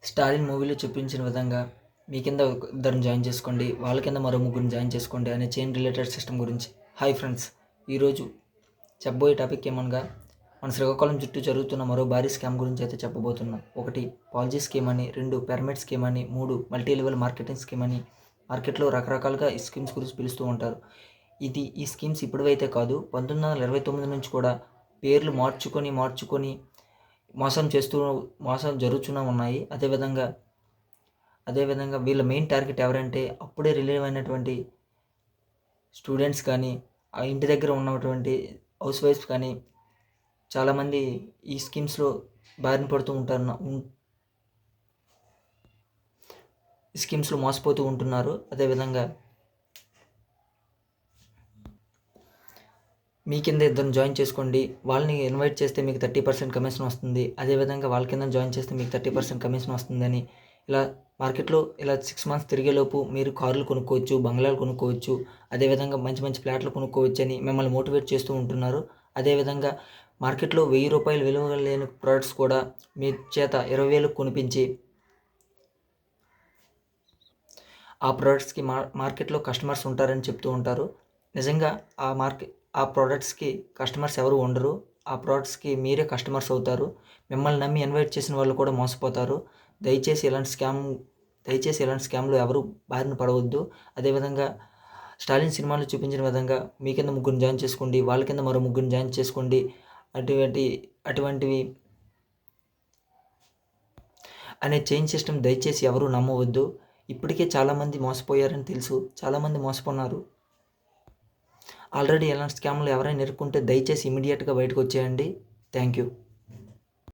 స్టాలిన్ మూవీలో చూపించిన విధంగా మీ కింద ఇద్దరిని జాయిన్ చేసుకోండి, వాళ్ళ కింద మరో ముగ్గురిని జాయిన్ చేసుకోండి అనే చైన్ రిలేటెడ్ సిస్టమ్ గురించి. హాయ్ ఫ్రెండ్స్, ఈరోజు చెప్పబోయే టాపిక్ ఏమనగా మన శ్రీకాకుళం చుట్టూ జరుగుతున్న మరో భారీ స్కామ్ గురించి అయితే చెప్పబోతున్నాం. 1 పాలసీ స్కీమ్ అని, 2 పిరమిడ్ స్కీమ్ అని, 3 మల్టీ లెవెల్ మార్కెటింగ్ స్కీమ్ అని మార్కెట్లో రకరకాలుగా ఈ స్కీమ్స్ గురించి పిలుస్తూ ఉంటారు. ఈ స్కీమ్స్ ఇప్పుడైతే కాదు, 1929 నుంచి కూడా పేర్లు మార్చుకొని మోసం జరుగుతూనే ఉన్నాయి. అదేవిధంగా వీళ్ళ మెయిన్ టార్గెట్ ఎవరంటే అప్పుడే రిలీవ్ అయినటువంటి స్టూడెంట్స్ కానీ, ఆ ఇంటి దగ్గర ఉన్నటువంటి హౌస్ వైఫ్స్ కానీ చాలామంది ఈ స్కీమ్స్లో బారిన పడుతూ ఉంటారు, ఈ స్కీమ్స్లో మోసపోతూ ఉంటున్నారు. అదేవిధంగా మీ కింద ఇద్దరిని జాయిన్ చేసుకోండి, వాళ్ళని ఇన్వైట్ చేస్తే మీకు 30% కమిషన్ వస్తుంది, అదేవిధంగా వాళ్ళ కింద జాయిన్ చేస్తే మీకు 30% కమిషన్ వస్తుందని ఇలా మార్కెట్లో 6 మంత్స్ తిరిగేలోపు మీరు కార్లు కొనుక్కోవచ్చు, బంగ్లాలు కొనుక్కోవచ్చు, అదేవిధంగా మంచి మంచి ఫ్లాట్లు కొనుక్కోవచ్చు అని మిమ్మల్ని మోటివేట్ చేస్తూ ఉంటున్నారు. అదేవిధంగా మార్కెట్లో 1000 రూపాయలు విలువ లేని ప్రోడక్ట్స్ కూడా మీ చేత 20,000 కొనిపించి ఆ ప్రోడక్ట్స్కి మార్కెట్లో కస్టమర్స్ ఉంటారని చెప్తూ ఉంటారు. నిజంగా ఆ ప్రోడక్ట్స్కి కస్టమర్స్ ఎవరు ఉండరు. ఆ ప్రోడక్ట్స్కి మీరే కస్టమర్స్ అవుతారు. మిమ్మల్ని నమ్మి ఇన్వైట్ చేసిన వాళ్ళు కూడా మోసపోతారు. దయచేసి ఇలాంటి స్కామ్లో ఎవరు బారిన పడవద్దు. అదేవిధంగా స్టాలిన్ సినిమాలో చూపించిన విధంగా మీ కింద ముగ్గురిని జాయిన్ చేసుకోండి, వాళ్ళ కింద మరో ముగ్గురిని జాయిన్ చేసుకోండి. అటువంటివి అనే చైన్ సిస్టమ్ దయచేసి ఎవరు నమ్మవద్దు. ఇప్పటికే చాలామంది మోసపోయారని తెలుసు, చాలామంది మోసపోన్నారు. ఆల్రెడీ ఇలాంటి స్కామ్లు ఎవరైనా ఇరుక్కుంటే దయచేసి ఇమీడియట్గా బయటకు వచ్చేయండి. Thank you.